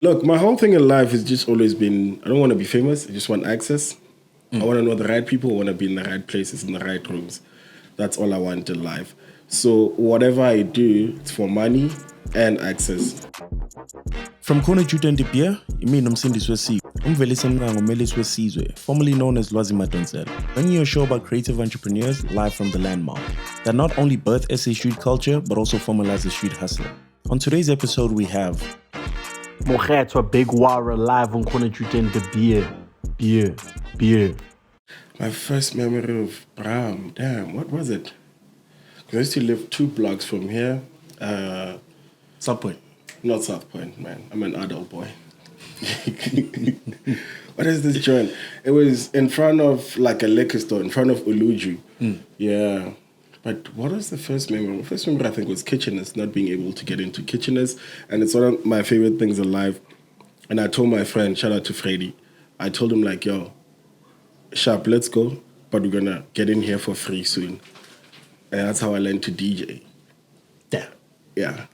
Look, my whole thing in life has just always been, I don't want to be famous. I just want access. I want to know the right people. I want to be in the right places, in the right rooms. That's all I want in life. So whatever I do, it's for money and access. From CNR JUTA DE BEER, imi nomsindisi wesiko, umvelisi ngomelisi wesizwe, formerly known as Lwazi Madonsela, bringing you a show about creative entrepreneurs live from the landmark that not only birth SA street culture but also formalize the street hustler. On today's episode, we have Mokgethwa Big Wara live on CNR JUTA DE BEER. My first memory of BRAAM, damn, what was it? 'Cause I used to live 2 blocks from here. South Point. Not South Point, man. I'm an adult boy. What is this joint? It was in front of like a liquor store, in front of Uluju. Yeah. But what was the first memory? The first memory I think was Kitcheners, not being able to get into Kitcheners. And it's one of my favorite things in life. And I told my friend, shout out to Freddy, I told him like, yo, Sharp, let's go, but we're gonna get in here for free soon. And that's how I learned to DJ. Damn. Yeah.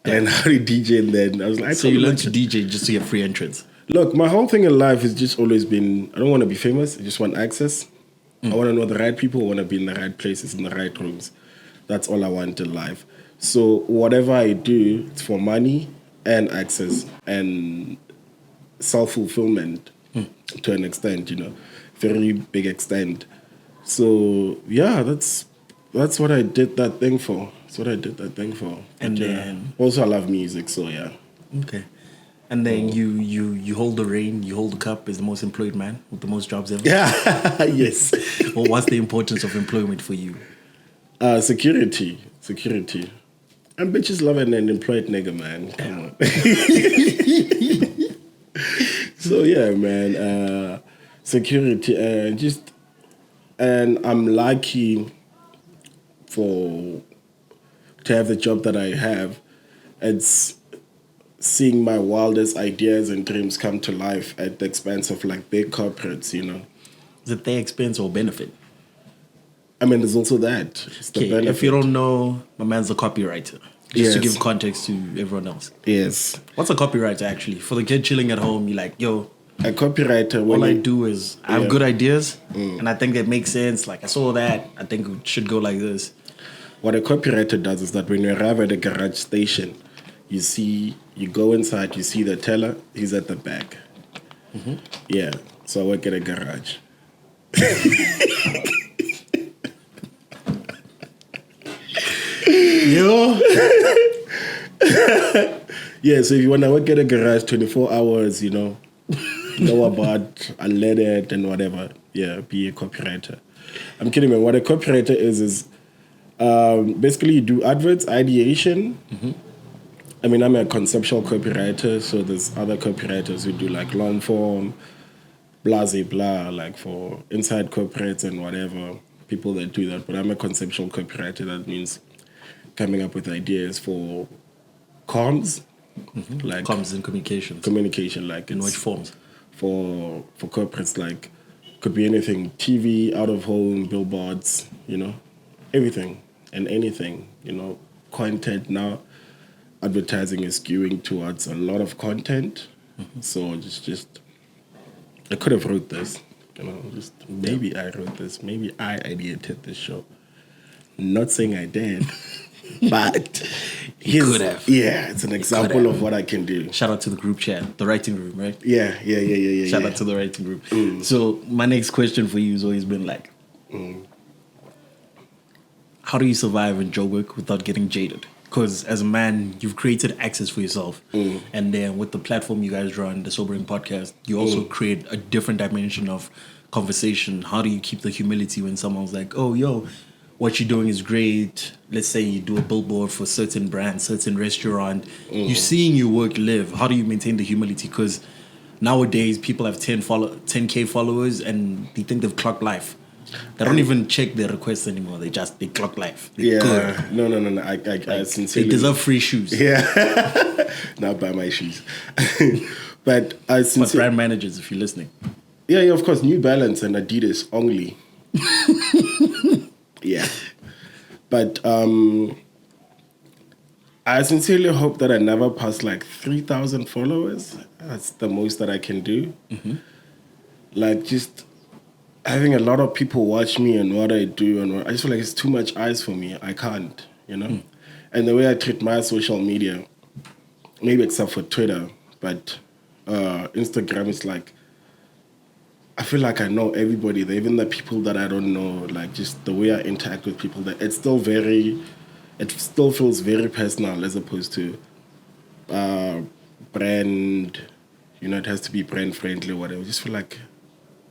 And how to DJ, and then I was like, So you learned to DJ just to get free entrance? Look, my whole thing in life has just always been, I don't want to be famous. I just want access. I want to know the right people. I want to be in the right places, in the right rooms. That's all I want in life. So whatever I do, it's for money and access and self-fulfillment to an extent, very big extent. So yeah, that's what I did that thing for. That's what I did that thing for. And But, then also I love music, so yeah. okay. And then you hold the reign, you hold the cup as the most employed man with the most jobs ever. Yeah, yes. Well, what's the importance of employment for you? Security. And bitches love an employed nigga, man. Come on. So yeah, man. Security and I'm lucky to have the job that I have. It's seeing my wildest ideas and dreams come to life at the expense of like big corporates, Is it their expense or benefit? I mean, there's also that. It's the Okay, benefit. if you don't know, my man's a copywriter. Just to Yes. give context to everyone else. Yes. What's a copywriter actually? For the kid chilling at home, you're like, yo, A copywriter, all I do is I have good ideas and I think that makes sense. Like I saw that, I think it should go like this. What a copywriter does is that when you arrive at a garage station, you go inside, you see the teller, he's at the back. Yeah, so I work at a garage. Yo. Yeah, so if you want to work at a garage 24 hours, know about unleaded and whatever, yeah, be a copywriter. I'm kidding, man. What a copywriter is basically you do adverts, ideation. I mean, I'm a conceptual copywriter, so there's other copywriters who do like long form, blah, blah, like for inside corporates and whatever, people that do that. But I'm a conceptual copywriter. That means coming up with ideas for comms, like Comms and communications. communication, like In it's which forms? for corporates, like could be anything, TV, out of home, billboards, everything and anything, content. Now advertising is skewing towards a lot of content, so just I could have wrote this, just maybe I wrote this, maybe I ideated this show. Not saying I did, but could have. Yeah, it's an example have. of what I can do. Shout out to the group chat, the writing room, right? Yeah. Shout out to the writing group. So my next question for you has always been like, how do you survive in Joburg without getting jaded? Because as a man, you've created access for yourself. And then with the platform you guys run, the Sobering Podcast, you also create a different dimension of conversation. How do you keep the humility when someone's like, oh, yo, what you're doing is great. Let's say you do a billboard for certain brand, certain restaurant. You're seeing your work live. How do you maintain the humility? Because nowadays, people have 10K followers and they think they've clocked life. They don't even check their requests anymore. They clock life. They're good. No. I sincerely... They deserve free shoes. Yeah. Not buy my shoes. But I sincerely... But brand managers, if you're listening. Yeah, of course. New Balance and Adidas only. Yeah. But I sincerely hope that I never pass like 3,000 followers. That's the most that I can do. Like just having a lot of people watch me and what I do, and I just feel like it's too much eyes for me. I can't, you know. And the way I treat my social media, maybe except for Twitter, but Instagram is like, I feel like I know everybody there, even the people that I don't know. Like just the way I interact with people, that it still feels very personal as opposed to brand. You know, it has to be brand friendly or whatever. I just feel like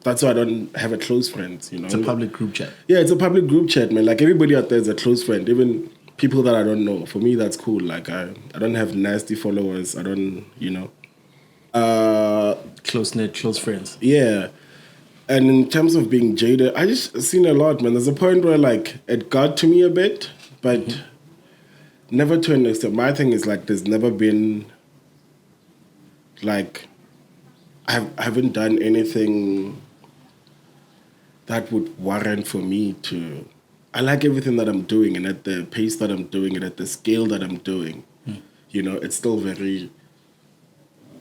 that's why I don't have a close friends. You know, It's a public group chat. Yeah, it's a public group chat, man. Like everybody out there is a close friend, even people that I don't know. For me, that's cool. Like I don't have nasty followers. I don't, you know. Close-knit, close friends. Yeah. And in terms of being jaded, I just seen a lot, man. There's a point where like it got to me a bit, but never to an extent. My thing is like there's never been like I haven't done anything that would warrant for me to. I like everything that I'm doing, and at the pace that I'm doing it, at the scale that I'm doing, you know, it's still very.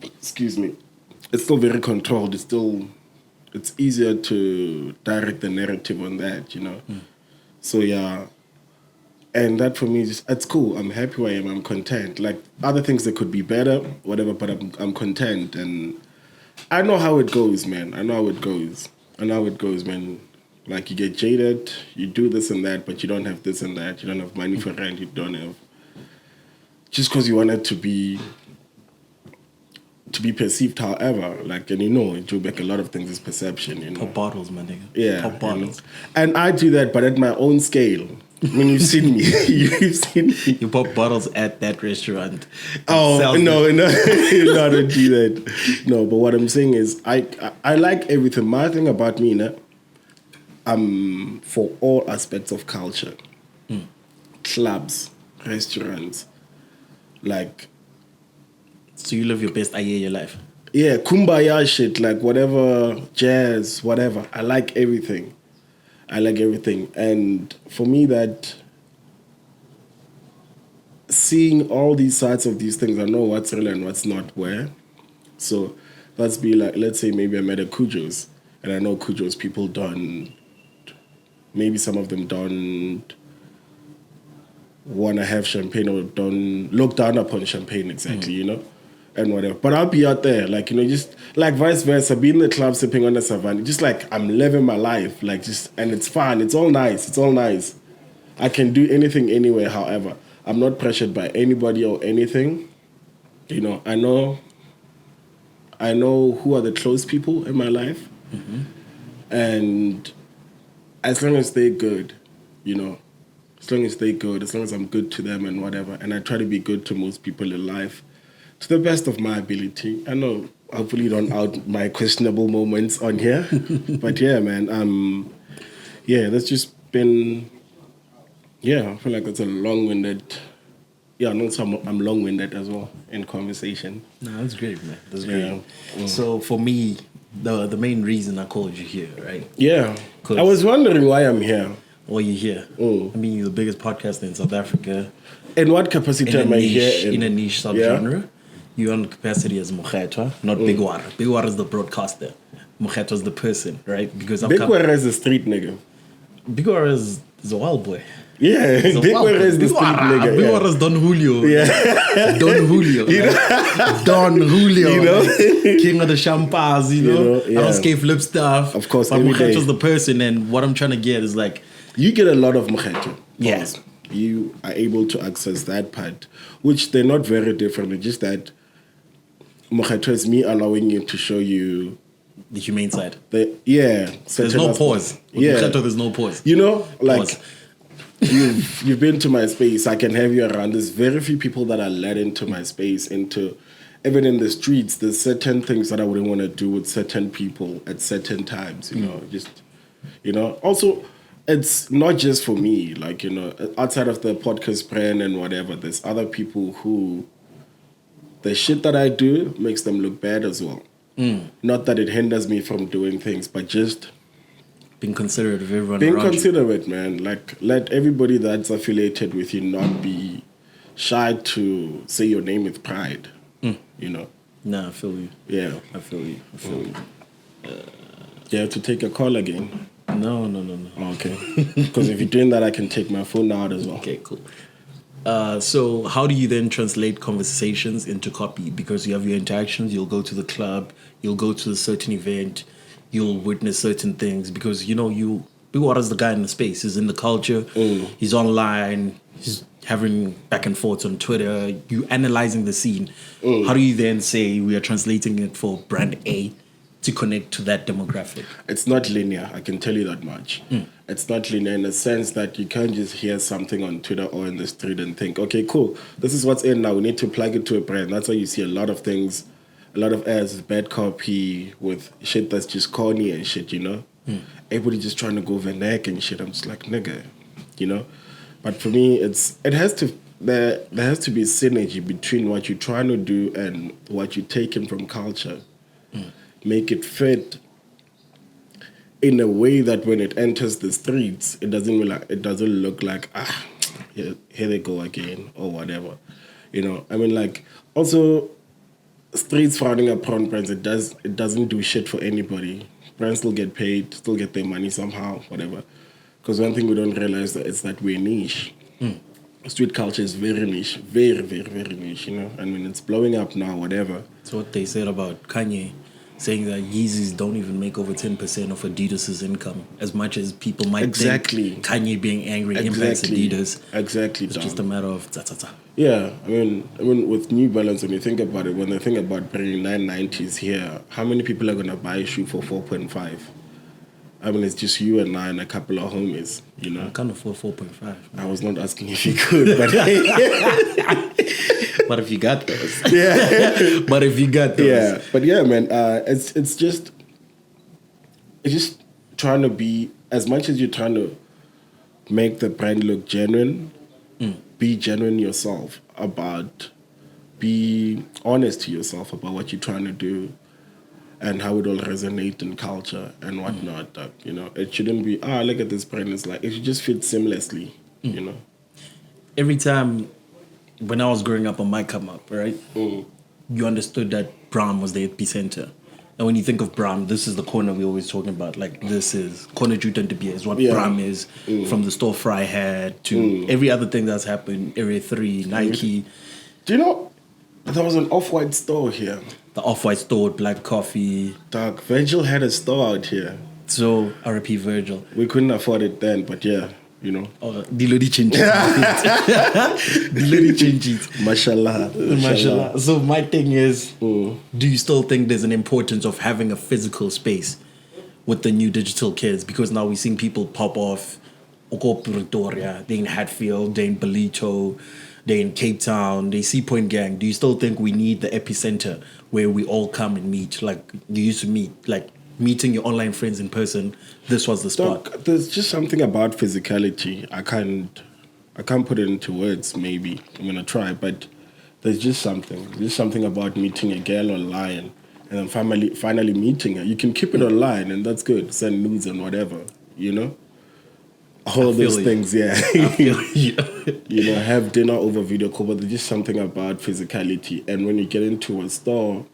Excuse me. It's still very controlled. It's easier to direct the narrative on that, you know. So yeah, and that for me it's cool. I'm happy where I am. I'm content. Like other things that could be better, whatever, but I'm content, and I know how it goes, man. I know how it goes, man. Like you get jaded, you do this and that, but you don't have this and that. You don't have money for rent. You don't have just because you want it to be perceived, however, like, and you know, in Joburg, a lot of things is perception, you know. Pop bottles, my nigga. Yeah. Pop bottles. You know? And I do that, but at my own scale. When you've seen me, You pop bottles at that restaurant. Oh, no, no, I don't do that. No, but what I'm saying is, I like everything. My thing about me, for all aspects of culture, clubs, restaurants, like, so you live your best your life. yeah, kumbaya shit, like whatever, jazz, whatever. I like everything. And for me, that seeing all these sides of these things, I know what's real and what's not where. So let's be like, let's say maybe I'm at a Kujo's, and I know Kujo's people don't, maybe some of them don't want to have champagne or don't look down upon champagne exactly, you know? And whatever. But I'll be out there, like, you know, just like vice versa, be in the club sipping on the savannah, just like I'm living my life, like just, and it's fun, it's all nice. I can do anything anywhere, however. I'm not pressured by anybody or anything. You know, I know who are the close people in my life. And as long as they're good, you know, as long as I'm good to them and whatever, and I try to be good to most people in life, to the best of my ability. I know, hopefully don't out my questionable moments on here. But yeah, man, that's just been, I feel like that's a long-winded, I'm long-winded as well in conversation. No, that's great, man. That's great. So for me, the main reason I called you here, right? Yeah. I was wondering why I'm here. Why you here? I mean, you're the biggest podcaster in South Africa. In what capacity am I here? In a niche subgenre. Yeah. You're on capacity as Mokgethwa, not Big War. Big War is the broadcaster. Mokgethwa is the person, right? Because Big War is a street nigga. Big War is a wild boy. Yeah, Big War is the street nigga. Big War is Don Julio. Yeah. Don Julio. You know? Don Julio. You know? King of the champagnes, you know? I don't scape lip stuff. Of course, but Mokgethwa is the person, and what I'm trying to get is like... You get a lot of Mokgethwa. Yes. You are able to access that part, which they're not very different. It's just that Mokgethwa is me allowing you to show you the humane side. There's no pause. With Mokgethwa, there's no pause. You know, like you've been to my space. I can have you around. There's very few people that are led into my space. Even in the streets, there's certain things that I wouldn't want to do with certain people at certain times. You know, just Also, it's not just for me. Like, you know, outside of the podcast brand and whatever, there's other people who the shit that I do makes them look bad as well. Not that it hinders me from doing things, but just being considerate of everyone being around considerate, man. Like, let everybody that's affiliated with you not be shy to say your name with pride. You know. Nah, I feel you. Yeah. I feel you. You have to take a call again. No. Okay. Because if you're doing that, I can take my phone out as well. Okay, cool. So how do you then translate conversations into copy? Because you have your interactions, you'll go to the club, you'll go to a certain event, you'll witness certain things because, Big Water's the guy in the space. He's in the culture, he's online, he's having back and forth on Twitter, you analyzing the scene. How do you then say we are translating it for brand A to connect to that demographic? It's not linear, I can tell you that much. It's not linear in the sense that you can't just hear something on Twitter or in the street and think, okay, cool, this is what's in now, we need to plug it to a brand. That's why you see a lot of things, a lot of ads with bad copy, with shit that's just corny and shit, Everybody just trying to go vernac and shit. I'm just like, nigga, But for me, there has to be synergy between what you're trying to do and what you're taking from culture. Make it fit in a way that when it enters the streets, it doesn't look like here they go again or whatever. Also streets frowning upon brands. It doesn't do shit for anybody. Brands still get paid, still get their money somehow, whatever. Because one thing we don't realize is that we're niche. Street culture is very niche, very, very, very niche. It's blowing up now, whatever. It's what they said about Kanye, saying that Yeezys don't even make over 10% of Adidas's income, as much as people might think Kanye being angry impacts Adidas. Exactly. It's just a matter of ta-ta-ta. Yeah, I mean, with New Balance, when you think about it, when they think about bringing 990s here, how many people are going to buy a shoe for 4.5? It's just you and I and a couple of homies, I can't afford 4.5. I was not asking if you could, but... But if you got those. Yeah. But if you got those. Yeah, but yeah, man, it's just trying to be, as much as you're trying to make the brand look genuine, be genuine yourself be honest to yourself about what you're trying to do and how it all resonate in culture and whatnot. It shouldn't be, look at this brand. It's like, it should just fit seamlessly, Every time when I was growing up on my come up, right? You understood that BRAAM was the epicenter. And when you think of BRAAM, this is the corner we're always talking about. Like, this is Corner JUTA DE BEER is what BRAAM is, from the store Fry had to every other thing that's happened, Area 3, Nike. Do you know, there was an Off-White store here. The Off-White store with black coffee. Dog, Virgil had a store out here. So, R.I.P. Virgil. We couldn't afford it then, but yeah, Dilo di change. Dilo di change. Mashallah. So my thing is, do you still think there's an importance of having a physical space with the new digital kids? Because now we're seeing people pop off. Pretoria, they in Hatfield, they in Ballito, they in Cape Town, they see Point Gang. Do you still think we need the epicenter where we all come and meet, like you used to meet, like meeting your online friends in person? This was the spot. There's just something about physicality. I can't put it into words. Maybe I'm gonna try, but there's just something. There's something about meeting a girl online and then finally meeting her. You can keep it online, and that's good. Send nudes and whatever, All those things, yeah. Have dinner over video call, but there's just something about physicality. And when you get into a store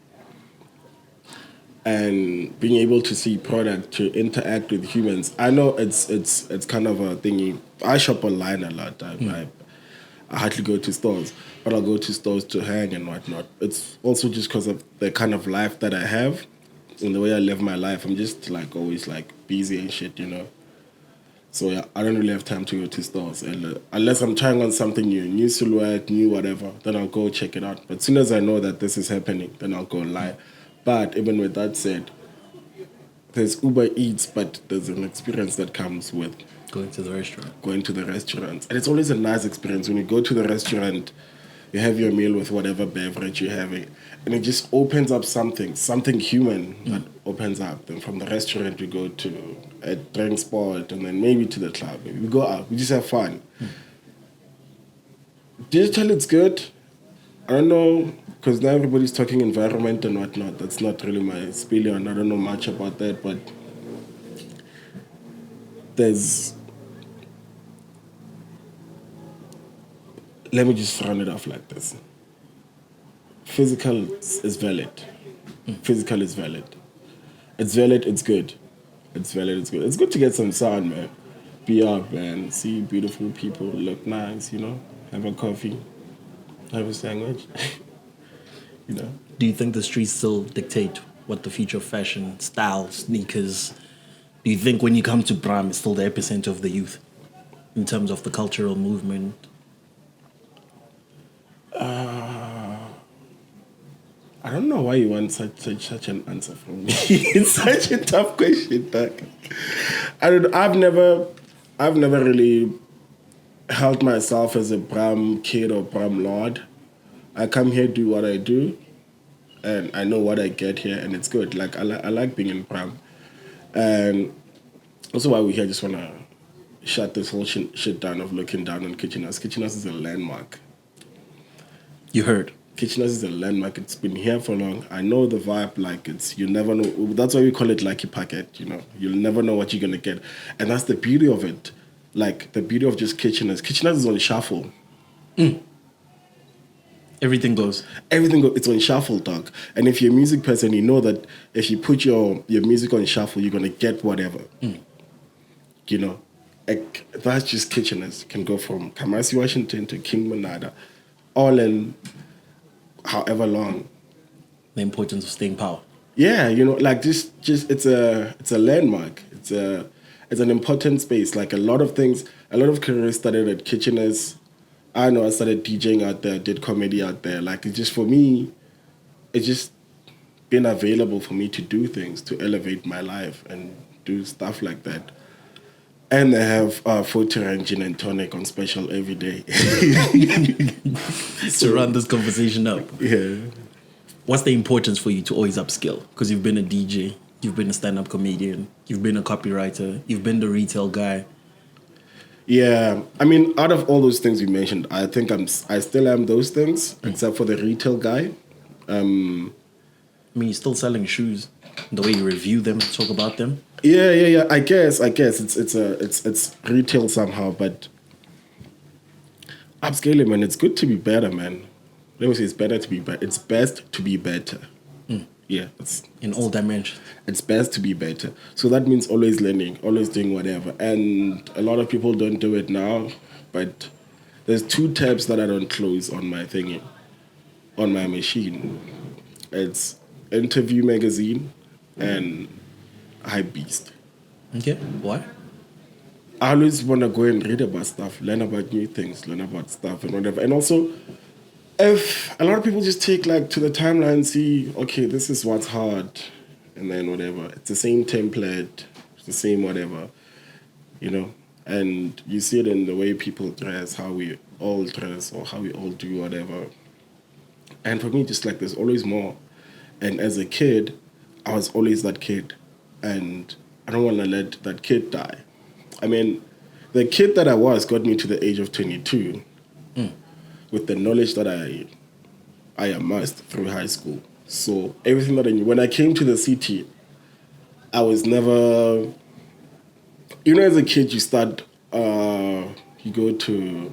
and being able to see product, to interact with humans, I know it's kind of a thingy. I shop online a lot. I hardly go to stores, but I'll go to stores to hang and whatnot. It's also just because of the kind of life that I have and the way I live my life. I'm just always busy and shit, So yeah, I don't really have time to go to stores, and unless I'm trying on something new silhouette, new whatever, then I'll go check it out. But as soon as I know that this is happening, then I'll go live. But even with that said, there's Uber Eats, but there's an experience that comes with going to the restaurant. And it's always a nice experience when you go to the restaurant. You have your meal with whatever beverage you're having, and it just opens up something human that opens up. Then from the restaurant, we go to a drink spot, and then maybe to the club. Maybe we go out. We just have fun. Digital, it's good. I don't know, because now everybody's talking environment and whatnot. That's not really my spiel, and I don't know much about that, but let me just round it off like this. Physical is valid. Physical is valid. It's valid, it's good. It's valid, it's good. It's good to get some sun, man. Be out, man. See beautiful people, look nice, you know. Have a coffee, have a sandwich, you know. Do you think the streets still dictate what the future of fashion, style, sneakers? Do you think when you come to BRAAM, it's still the epicenter of the youth in terms of the cultural movement? I don't know why you want such an answer from me. It's such a tough question, Doc. I've never really held myself as a BRAAM kid or BRAAM lord. I come here, do what I do, and I know what I get here, and it's good. Like I like being in BRAAM, and also why we're here. Just wanna shut this whole shit down of looking down on Kitchener's. Kitchener's is a landmark. You heard. Kitchener's is a landmark. It's been here for long. I know the vibe. Like you never know. That's why we call it lucky packet. You know, you'll never know what you're gonna get, and that's the beauty of it. Like the beauty of just Kitchener's. Kitchener's is on shuffle. Everything goes. It's on shuffle, dog. And if you're a music person, you know that if you put your music on shuffle, you're gonna get whatever. You know, like, that's just Kitchener's. Can go from Kamasi, Washington to King Monada, all in however long. The importance of staying power. Yeah, you know, like just it's a landmark. It's an important space. Like a lot of careers started at Kitchener's. I know I started DJing out there, did comedy out there. Like it's just for me, it's just been available for me to do things, to elevate my life and do stuff like that. And they have photo and gin and tonic on special every day. To run this conversation up. Yeah. What's the importance for you to always upskill? Because you've been a DJ, you've been a stand-up comedian, you've been a copywriter, you've been the retail guy. Yeah, I mean, out of all those things you mentioned, I think I still am those things, except for the retail guy. I mean, you're still selling shoes. The way you review them, talk about them. Yeah. I guess it's retail somehow, but upscaling, man. It's good to be better, man. Let me say, it's better to be better. It's best to be better. Yeah, in all dimensions. It's best to be better. So that means always learning, always doing whatever. And a lot of people don't do it now, but there's 2 tabs that I don't close on my thingy, on my machine. It's Interview Magazine and Hype Beast. Okay, why? I always want to go and read about stuff, learn about new things, learn about stuff and whatever. And also, if a lot of people just take like to the timeline and see, okay, this is what's hard, and then whatever. It's the same template, it's the same whatever, you know. And you see it in the way people dress, how we all dress, or how we all do whatever. And for me, just like there's always more. And as a kid, I was always that kid, and I don't want to let that kid die. I mean, the kid that I was got me to the age of 22. With the knowledge that I amassed through high school. So everything that I knew. When I came to the city, I was never... You know, as a kid, you start... you go to...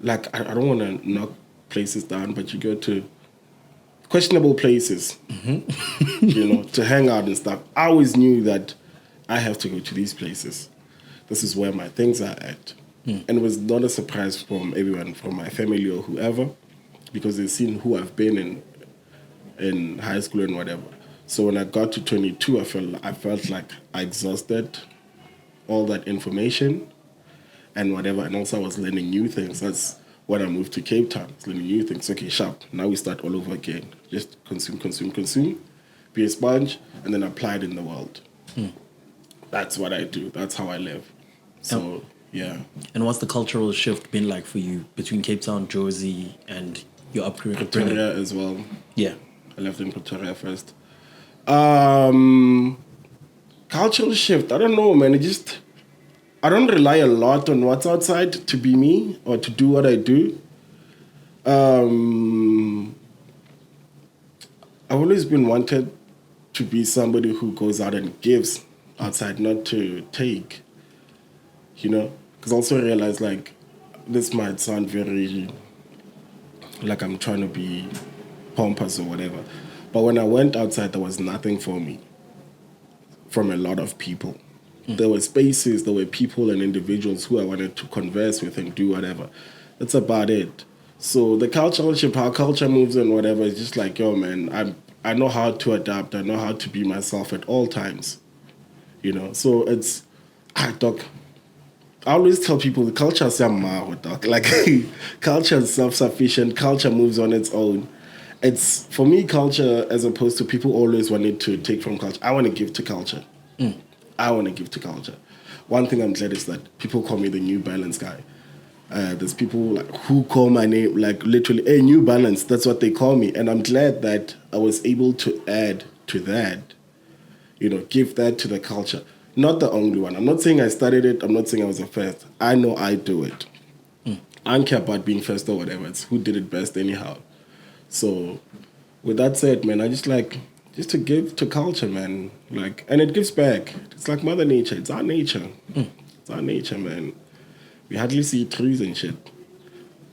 Like, I don't want to knock places down, but you go to questionable places, you know, to hang out and stuff. I always knew that I have to go to these places. This is where my things are at. And it was not a surprise from everyone, from my family or whoever, because they've seen who I've been in high school and whatever. So when I got to 22, I felt like I exhausted all that information and whatever. And also I was learning new things. That's when I moved to Cape Town. I was learning new things. Okay, sharp. Now we start all over again. Just consume, be a sponge, and then apply it in the world. That's what I do. That's how I live. So... Yeah. And what's the cultural shift been like for you between Cape Town, Jersey, and your upgrade? Pretoria as well. Yeah. I left in Pretoria first. Cultural shift, I don't know, man. I don't rely a lot on what's outside to be me or to do what I do. I've always been wanted to be somebody who goes out and gives outside, not to take, you know? Because I also realized, like, this might sound very like I'm trying to be pompous or whatever, but when I went outside, there was nothing for me from a lot of people. There were spaces, there were people and individuals who I wanted to converse with and do whatever. That's about it. So the cultural shift, how culture moves and whatever, is just like, yo, man, I know how to adapt. I know how to be myself at all times. You know, so it's, doc, I always tell people the culture is doc. Like, culture is self-sufficient. Culture moves on its own. It's, for me, culture, as opposed to people always wanting to take from culture, I want to give to culture. I want to give to culture. One thing I'm glad is that people call me the New Balance guy. There's people like who call my name, like literally, hey, New Balance, that's what they call me. And I'm glad that I was able to add to that, you know, give that to the culture. Not the only one. I'm not saying I started it. I'm not saying I was the first. I know I do it. I don't care about being first or whatever. It's who did it best anyhow. So with that said, man, I just like, just to give to culture, man. Like, and it gives back. It's like Mother Nature. It's our nature. It's our nature, man. We hardly see trees and shit.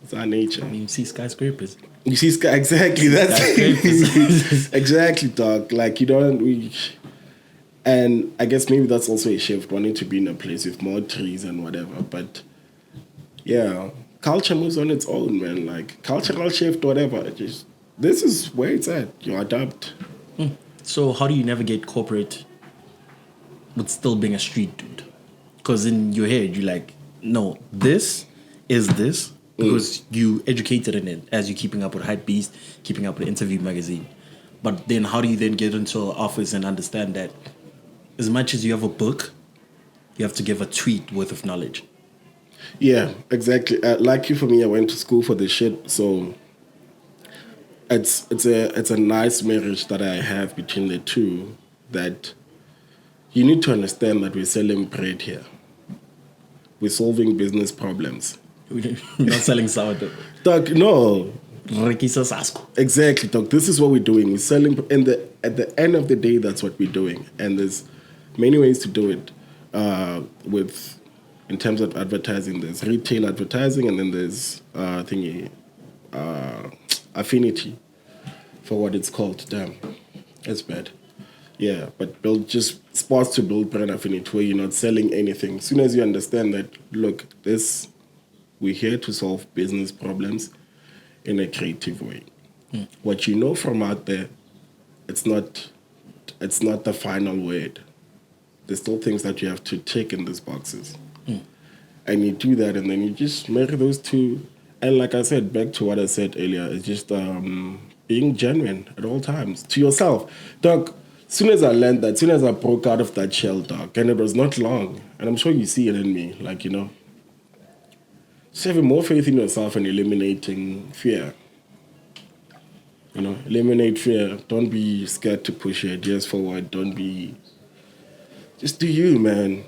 It's our nature. You see skyscrapers. You see exactly. That's exactly, dog. Like, you don't reach. And I guess maybe that's also a shift, wanting to be in a place with more trees and whatever. But yeah, culture moves on its own, man. Like, cultural shift, whatever. Just, this is where it's at. You adapt. So how do you navigate corporate with still being a street dude? Because in your head, you're like, no, this is this, because you educated in it as you're keeping up with Hype Beast, keeping up with Interview Magazine. But then how do you then get into an office and understand that as much as you have a book, you have to give a tweet worth of knowledge? Yeah, exactly. Lucky for me, I went to school for this shit, so it's a nice marriage that I have between the two, that you need to understand that we're selling bread here. We're solving business problems. We're not selling sourdough. Doc, no. Exactly, Doc. This is what we're doing. We're selling, at the end of the day, that's what we're doing. And there's many ways to do it. In terms of advertising, there's retail advertising, and then there's affinity for what it's called. Damn, that's bad. Yeah, but build just spots to build brand affinity where you're not selling anything. As soon as you understand that, look, we're here to solve business problems in a creative way. What you know from out there, it's not the final word. There's still things that you have to tick in these boxes. And you do that, and then you just marry those two. And like I said, back to what I said earlier, it's just being genuine at all times to yourself. Doc, as soon as I learned that, as soon as I broke out of that shell, Doc, and it was not long, and I'm sure you see it in me, like, you know, just having more faith in yourself and eliminating fear. You know, eliminate fear. Don't be scared to push your ideas forward. Just do you, man.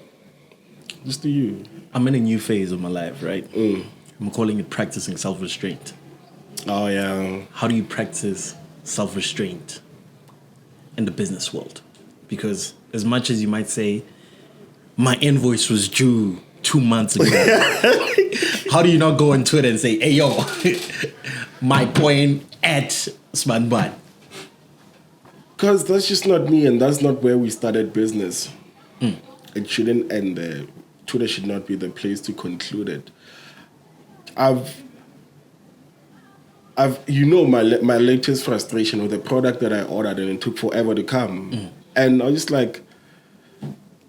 Just do you. I'm in a new phase of my life, right? I'm calling it practicing self-restraint. Oh, yeah. How do you practice self-restraint in the business world? Because as much as you might say, my invoice was due 2 months ago, how do you not go on Twitter and say, hey, yo, my point at Smanban? Because that's just not me, and that's not where we started business. It shouldn't end there. Twitter should not be the place to conclude it. My latest frustration with the product that I ordered, and it took forever to come. And I was just like,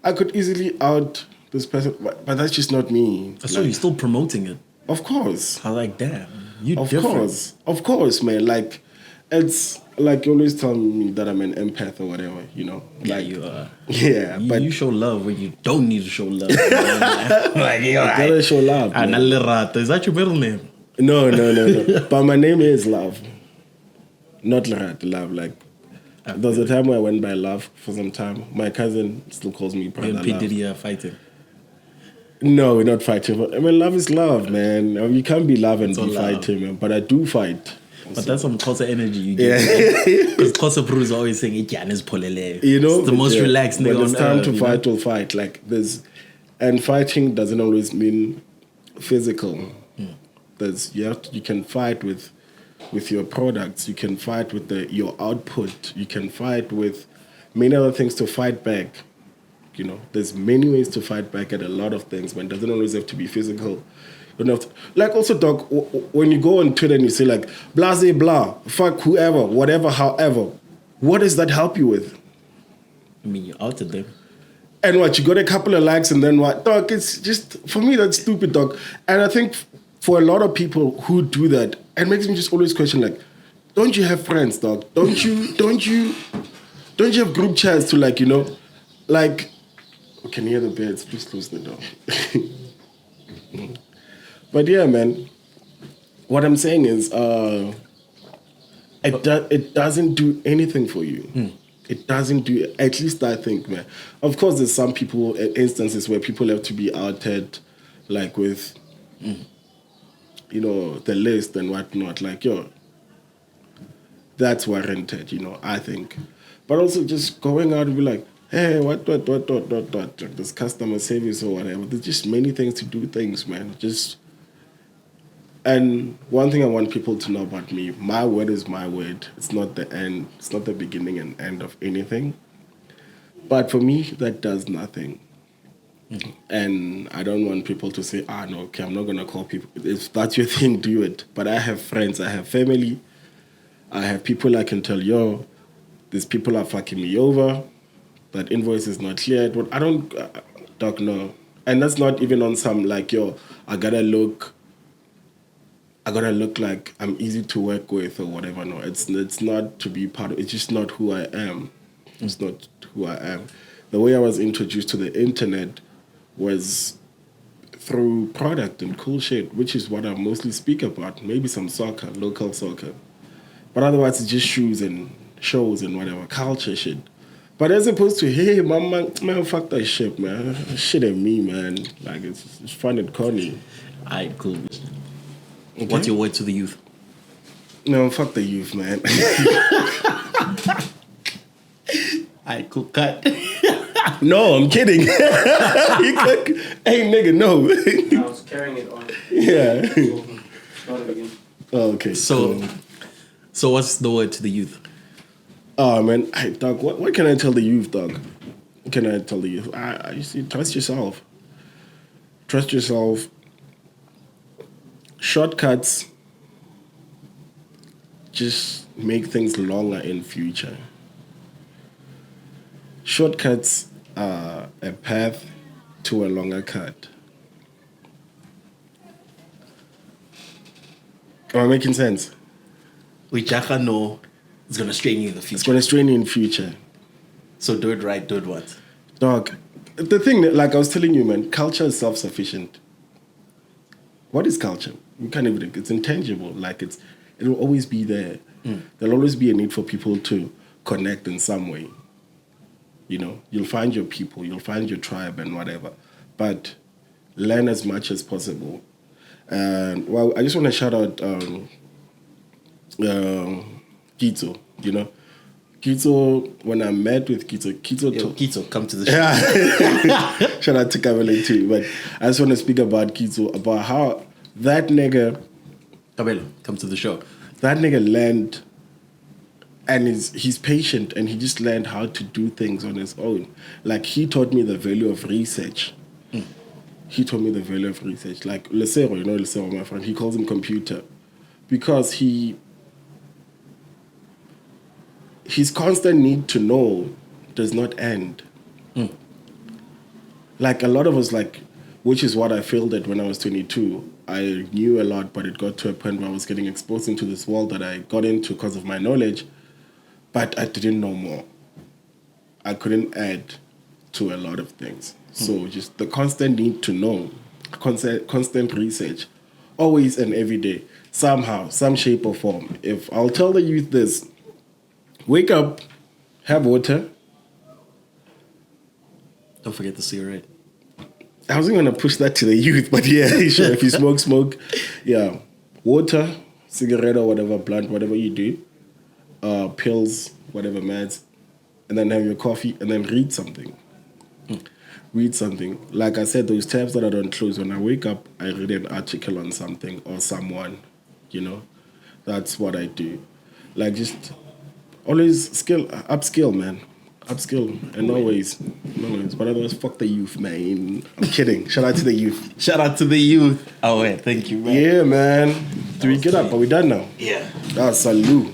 I could easily out this person, but that's just not me. So you're still promoting it? Of course. I like, damn, you Of different. Of course, man. Like, it's like you always tell me that I'm an empath or whatever, you know. Yeah, like, you are. Yeah, but you show love when you don't need to show love. Like, you I gotta show love. And is that your middle name? No. But my name is Love. Not Lerato, Love. Like, there was a time where I went by Love for some time. My cousin still calls me brother You and P. Love. Diddy are fighting. No, we're not fighting. I mean, love is love, man. You can't be love and be fighting, man. But I do fight. But that's some Xhosa energy you get. Because Xhosa Bru is always saying, polele. You know? It's the most relaxed nigga on earth. When it's time to fight, we'll fight. Like, and fighting doesn't always mean physical. You can fight with your products. You can fight with your output. You can fight with many other things to fight back. You know, there's many ways to fight back at a lot of things, man. It doesn't always have to be physical. You don't have to, like also, Doc, when you go on Twitter and you say like, blah, blah, fuck whoever, whatever, however, what does that help you with? I mean, you outed them. And what, you got a couple of likes and then what? Doc, it's just, for me, that's stupid, Doc. And I think for a lot of people who do that, it makes me just always question like, don't you have friends, Doc? Don't you have group chats to like, you know, like, I can hear the birds. Please close the door. But yeah, man, what I'm saying is it doesn't do anything for you. It doesn't do, at least I think, man. Of course, there's some instances where people have to be outed, like with, you know, the list and whatnot. Like, yo, that's warranted, you know, I think. But also just going out and be like, hey, what, this customer service or whatever. There's just many things to do things, man. And one thing I want people to know about me, my word is my word. It's not the end. It's not the beginning and end of anything. But for me, that does nothing. And I don't want people to say, no, okay, I'm not going to call people. If that's your thing, do it. But I have friends, I have family, I have people I can tell, yo, these people are fucking me over. That invoice is not cleared. But I don't know. And that's not even on some like, yo, I gotta look like I'm easy to work with or whatever. No, it's not to be part of. It's just not who I am. It's not who I am. The way I was introduced to the internet was through product and cool shit, which is what I mostly speak about. Maybe some soccer, local soccer. But otherwise, it's just shoes and shows and whatever, culture shit. But as opposed to, hey, man, fuck that shit, man. Shit ain't me, man. Like, it's fun and corny. Alright, cool. Okay. What's your word to the youth? No, fuck the youth, man. Alright, cool. Cut. No, I'm kidding. Hey, nigga, no. I was carrying it on. Yeah. Start it again. Oh, okay. So what's the word to the youth? Oh, man. Hey, dog, what can I tell the youth, dog? What can I tell the youth? You see, trust yourself. Trust yourself. Shortcuts just make things longer in future. Shortcuts are a path to a longer cut. Am I making sense? Which I know is going to strain you in the future. It's going to strain you in future. So do it right, do it what? Dog, the thing, like I was telling you, man, culture is self-sufficient. What is culture? You can't even, it's intangible. Like it will always be there. There'll always be a need for people to connect in some way. You know, you'll find your people, you'll find your tribe and whatever. But learn as much as possible. And well, I just want to shout out Kito, you know. Kito, when I met with Kito, Kito, come to the show. Yeah. Shout out to Kabele too. But I just want to speak about Kito, about how that nigga... Kabele, come to the show. That nigga learned, and he's patient, and he just learned how to do things on his own. Like, he taught me the value of research. He taught me the value of research. Like, Lesero, you know Lesero, my friend, he calls him computer. Because his constant need to know does not end. Like a lot of us, like, which is what I feel that when I was 22, I knew a lot, but it got to a point where I was getting exposed into this world that I got into because of my knowledge, but I didn't know more. I couldn't add to a lot of things. So just the constant need to know, constant research, always and every day, somehow, some shape or form. If I'll tell the youth this, wake up, have water. Don't forget the cigarette. I wasn't going to push that to the youth, but yeah, sure, if you smoke. Yeah, water, cigarette or whatever, blunt, whatever you do, pills, whatever meds, and then have your coffee, and then read something. read something. Like I said, those tabs that I don't close, when I wake up, I read an article on something or someone, you know. That's what I do. Like, just always upskill, man. Upskill, and always. But otherwise, fuck the youth, man. I'm kidding. Shout out to the youth. Shout out to the youth. Oh, yeah, thank you, man. Yeah, man. Do we get up? Are we done now? Yeah. Salute.